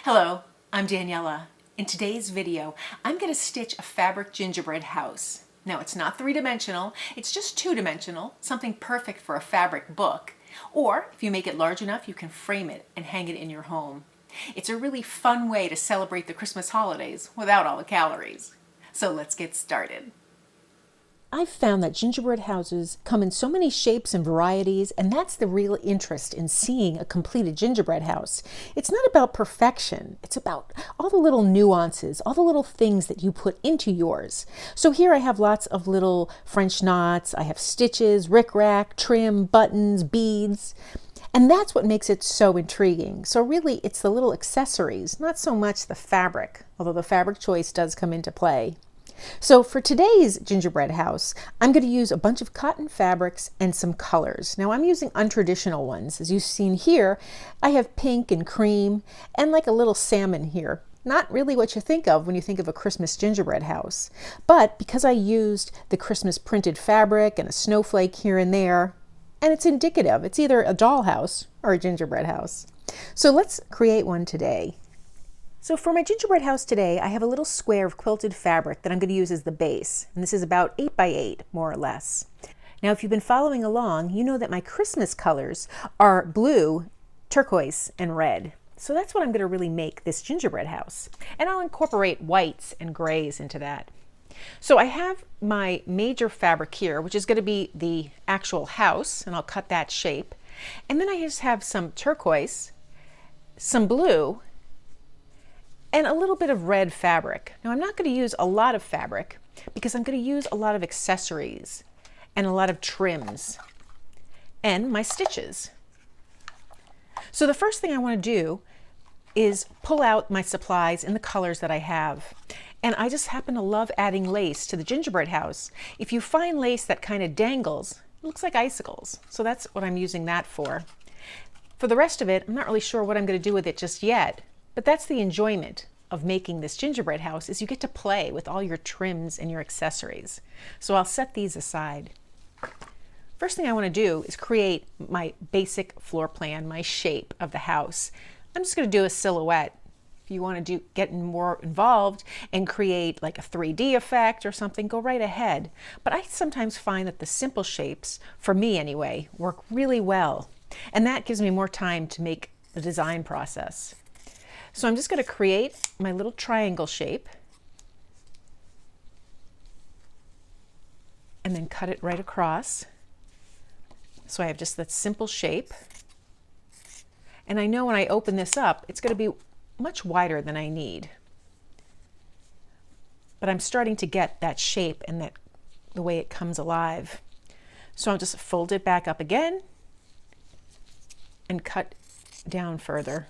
Hello, I'm Daniela. In today's video, I'm going to stitch a fabric gingerbread house. Now it's not three-dimensional, it's just two-dimensional, something perfect for a fabric book. Or if you make it large enough, you can frame it and hang it in your home. It's a really fun way to celebrate the Christmas holidays without all the calories. So let's get started. I've found that gingerbread houses come in so many shapes and varieties, and that's the real interest in seeing a completed gingerbread house. It's not about perfection. It's about all the little nuances, all the little things that you put into yours. So here I have lots of little French knots. I have stitches, rickrack, trim, buttons, beads. And that's what makes it so intriguing. So really, it's the little accessories, not so much the fabric, although the fabric choice does come into play. So for today's gingerbread house, I'm going to use a bunch of cotton fabrics and some colors. Now I'm using untraditional ones. As you've seen here, I have pink and cream and like a little salmon here. Not really what you think of when you think of a Christmas gingerbread house. But because I used the Christmas printed fabric and a snowflake here and there, and it's indicative, it's either a dollhouse or a gingerbread house. So let's create one today. So for my gingerbread house today, I have a little square of quilted fabric that I'm going to use as the base. And this is about 8 by 8, more or less. Now, if you've been following along, you know that my Christmas colors are blue, turquoise, and red. So that's what I'm going to really make this gingerbread house. And I'll incorporate whites and grays into that. So I have my major fabric here, which is going to be the actual house, and I'll cut that shape. And then I just have some turquoise, some blue, and a little bit of red fabric. Now I'm not going to use a lot of fabric because I'm going to use a lot of accessories and a lot of trims and my stitches. So the first thing I want to do is pull out my supplies in the colors that I have. And I just happen to love adding lace to the gingerbread house. If you find lace that kind of dangles, it looks like icicles. So that's what I'm using that for. For the rest of it, I'm not really sure what I'm going to do with it just yet. But that's the enjoyment of making this gingerbread house, is you get to play with all your trims and your accessories. So I'll set these aside. First thing I want to do is create my basic floor plan, my shape of the house. I'm just going to do a silhouette. If you want to get more involved and create like a 3D effect or something, go right ahead. But I sometimes find that the simple shapes, for me anyway, work really well. And that gives me more time to make the design process. So I'm just going to create my little triangle shape and then cut it right across. So I have just that simple shape. And I know when I open this up, it's going to be much wider than I need. But I'm starting to get that shape and the way it comes alive. So I'll just fold it back up again and cut down further.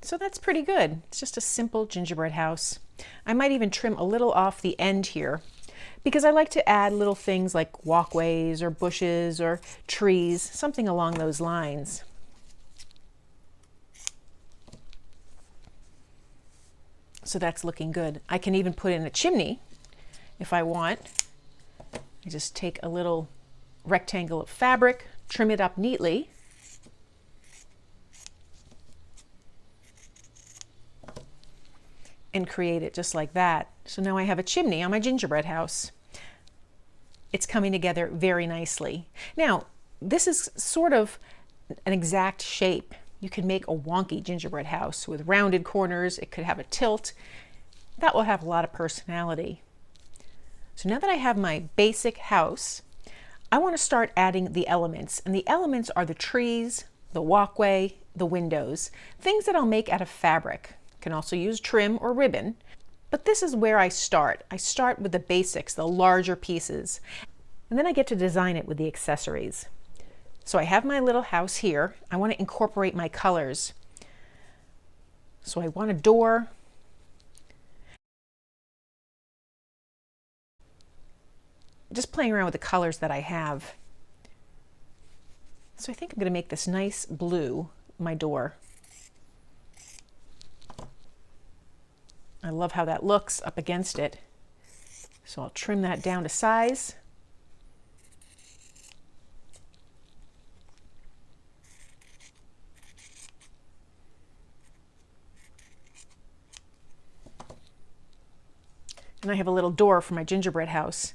So that's pretty good. It's just a simple gingerbread house. I might even trim a little off the end here because I like to add little things like walkways or bushes or trees, something along those lines. So that's looking good. I can even put in a chimney if I want. I just take a little rectangle of fabric, trim it up neatly, and create it just like that. So now I have a chimney on my gingerbread house. It's coming together very nicely. Now, this is sort of an exact shape. You can make a wonky gingerbread house with rounded corners. It could have a tilt. That will have a lot of personality. So now that I have my basic house, I want to start adding the elements. And the elements are the trees, the walkway, the windows, things that I'll make out of fabric. Can also use trim or ribbon, but this is where I start. I start with the basics, the larger pieces, and then I get to design it with the accessories. So I have my little house here. I want to incorporate my colors. So I want a door. Just playing around with the colors that I have. So I think I'm going to make this nice blue, my door. I love how that looks up against it. So I'll trim that down to size. And I have a little door for my gingerbread house.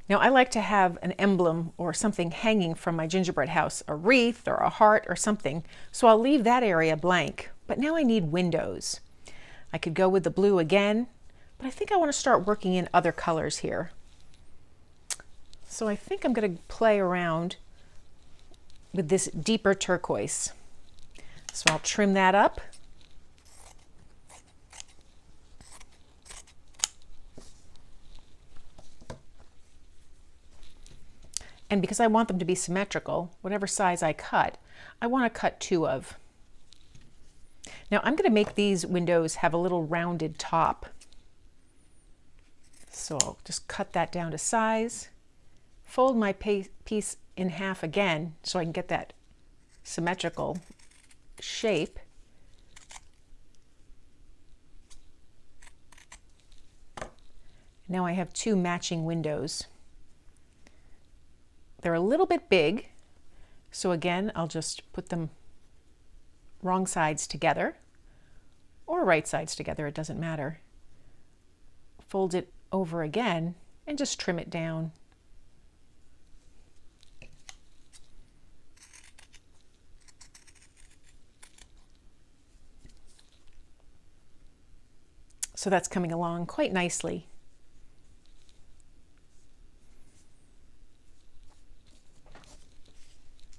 Now I like to have an emblem or something hanging from my gingerbread house, a wreath or a heart or something, so I'll leave that area blank. But now I need windows. I could go with the blue again, but I think I want to start working in other colors here. So I think I'm going to play around with this deeper turquoise. So I'll trim that up. And because I want them to be symmetrical, whatever size I cut, I want to cut 2 of. Now I'm going to make these windows have a little rounded top. So I'll just cut that down to size, fold my piece in half again so I can get that symmetrical shape. Now I have 2 matching windows. They're a little bit big, so again, I'll just put them wrong sides together, or right sides together, it doesn't matter. Fold it over again and just trim it down. So that's coming along quite nicely.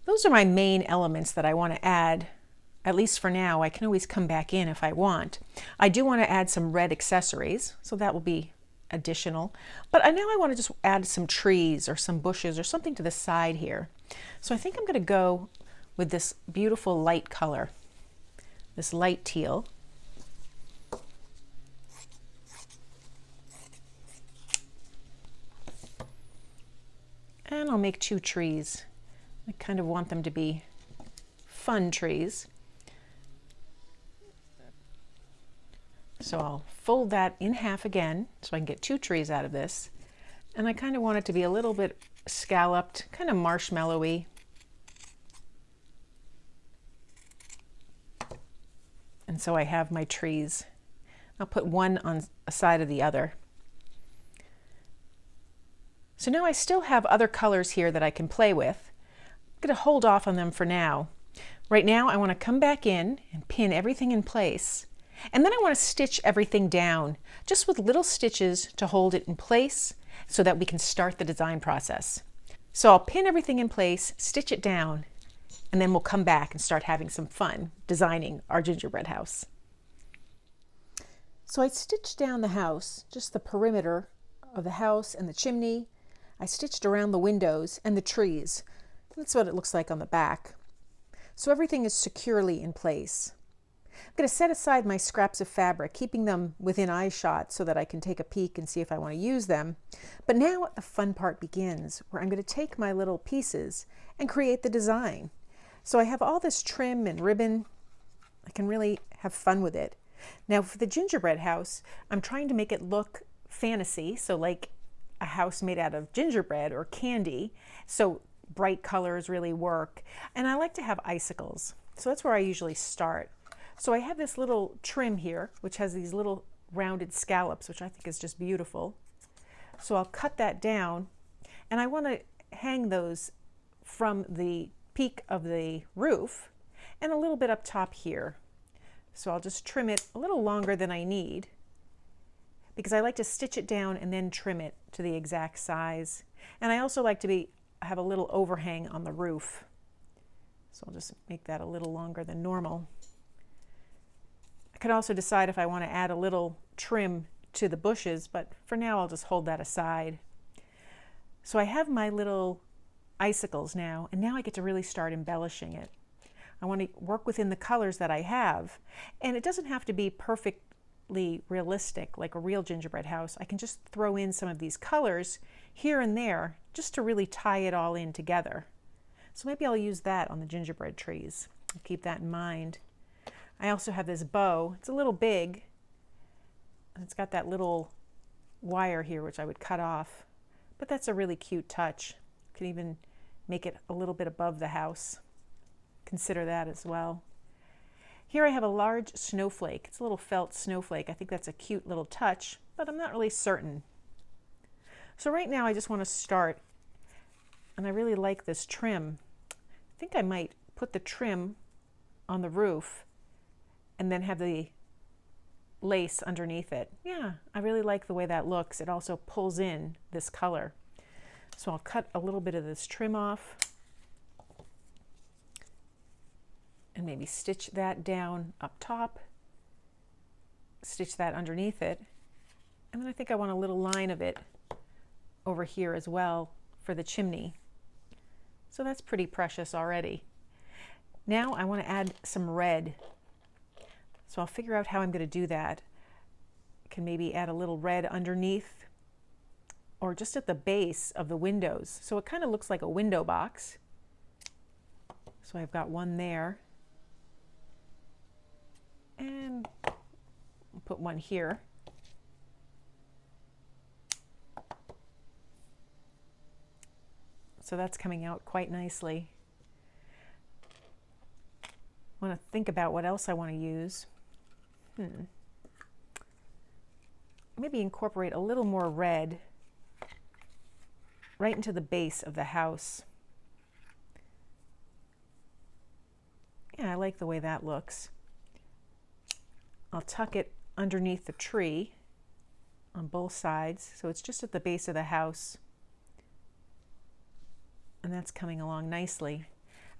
Those are my main elements that I want to add, at least for now. I can always come back in if I want. I do want to add some red accessories, so that will be additional. But now I want to just add some trees or some bushes or something to the side here. So I think I'm going to go with this beautiful light color, this light teal. And I'll make 2 trees. I kind of want them to be fun trees. So I'll fold that in half again so I can get 2 trees out of this. And I kind of want it to be a little bit scalloped, kind of marshmallowy. And so I have my trees. I'll put one on a side of the other. So now I still have other colors here that I can play with. I'm going to hold off on them for now. Right now I want to come back in and pin everything in place. And then I want to stitch everything down, just with little stitches to hold it in place so that we can start the design process. So I'll pin everything in place, stitch it down, and then we'll come back and start having some fun designing our gingerbread house. So I stitched down the house, just the perimeter of the house and the chimney. I stitched around the windows and the trees. That's what it looks like on the back. So everything is securely in place. I'm going to set aside my scraps of fabric, keeping them within eye shot so that I can take a peek and see if I want to use them. But now the fun part begins, where I'm going to take my little pieces and create the design. So I have all this trim and ribbon. I can really have fun with it. Now for the gingerbread house, I'm trying to make it look fantasy, so like a house made out of gingerbread or candy. So bright colors really work. And I like to have icicles. So that's where I usually start. So I have this little trim here, which has these little rounded scallops, which I think is just beautiful. So I'll cut that down, and I want to hang those from the peak of the roof and a little bit up top here. So I'll just trim it a little longer than I need, because I like to stitch it down and then trim it to the exact size. And I also like to have a little overhang on the roof. So I'll just make that a little longer than normal. I could also decide if I want to add a little trim to the bushes, but for now I'll just hold that aside. So I have my little icicles now, and now I get to really start embellishing it. I want to work within the colors that I have, and it doesn't have to be perfectly realistic like a real gingerbread house. I can just throw in some of these colors here and there just to really tie it all in together. So maybe I'll use that on the gingerbread trees. I'll keep that in mind. I also have this bow. It's a little big. It's got that little wire here which I would cut off, but that's a really cute touch. Could even make it a little bit above the house. Consider that as well. Here I have a large snowflake. It's a little felt snowflake. I think that's a cute little touch, but I'm not really certain. So right now I just want to start, and I really like this trim. I think I might put the trim on the roof and then have the lace underneath it. Yeah, I really like the way that looks. It also pulls in this color. So I'll cut a little bit of this trim off and maybe stitch that down up top, stitch that underneath it, and then I think I want a little line of it over here as well for the chimney. So that's pretty precious already. Now I want to add some red. So I'll figure out how I'm going to do that. I can maybe add a little red underneath or just at the base of the windows. So it kind of looks like a window box. So I've got one there. And I'll put one here. So that's coming out quite nicely. I want to think about what else I want to use. Maybe incorporate a little more red right into the base of the house. Yeah, I like the way that looks. I'll tuck it underneath the tree on both sides, so it's just at the base of the house. And that's coming along nicely.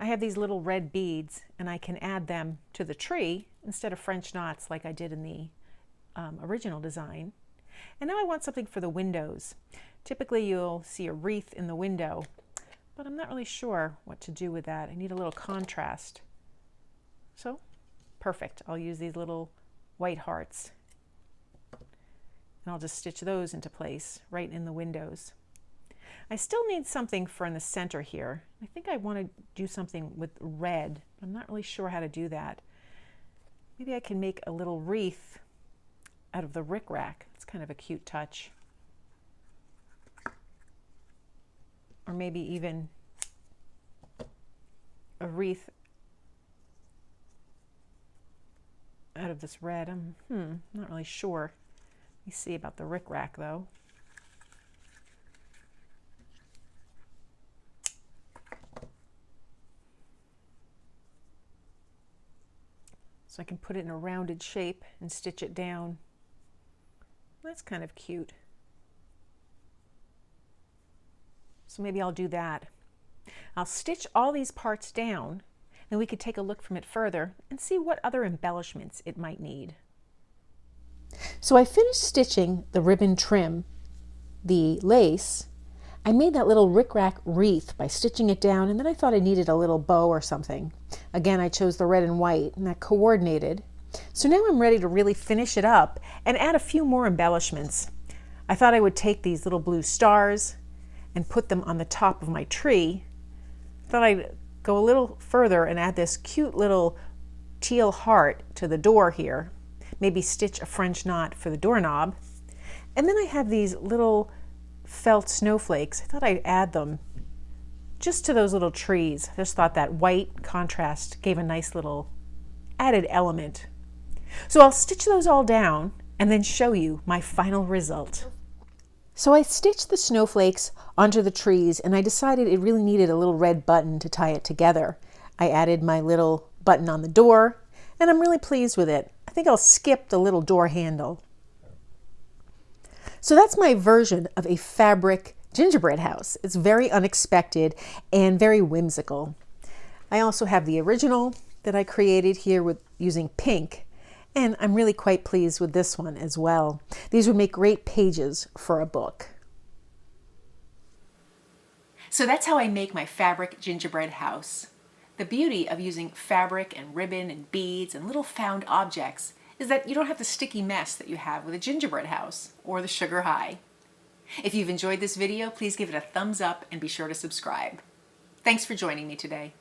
I have these little red beads, and I can add them to the tree instead of French knots like I did in the original design. And now I want something for the windows. Typically you'll see a wreath in the window, but I'm not really sure what to do with that. I need a little contrast. So, perfect. I'll use these little white hearts. And I'll just stitch those into place right in the windows. I still need something for in the center here. I think I want to do something with red. I'm not really sure how to do that. Maybe I can make a little wreath out of the rickrack. It's kind of a cute touch. Or maybe even a wreath out of this red. I'm not really sure. Let me see about the rickrack though. So I can put it in a rounded shape and stitch it down. That's kind of cute. So maybe I'll do that. I'll stitch all these parts down, and we could take a look from it further and see what other embellishments it might need. So I finished stitching the ribbon trim, the lace. I made that little rickrack wreath by stitching it down, and then I thought I needed a little bow or something. Again, I chose the red and white, and that coordinated. So now I'm ready to really finish it up and add a few more embellishments. I thought I would take these little blue stars and put them on the top of my tree. I thought I'd go a little further and add this cute little teal heart to the door here. Maybe stitch a French knot for the doorknob. And then I have these little felt snowflakes. I thought I'd add them just to those little trees. I just thought that white contrast gave a nice little added element. So I'll stitch those all down and then show you my final result. So I stitched the snowflakes onto the trees, and I decided it really needed a little red button to tie it together. I added my little button on the door, and I'm really pleased with it. I think I'll skip the little door handle. So that's my version of a fabric gingerbread house. It's very unexpected and very whimsical. I also have the original that I created here with using pink, and I'm really quite pleased with this one as well. These would make great pages for a book. So that's how I make my fabric gingerbread house. The beauty of using fabric and ribbon and beads and little found objects is that you don't have the sticky mess that you have with a gingerbread house or the sugar high. If you've enjoyed this video, please give it a thumbs up and be sure to subscribe. Thanks for joining me today.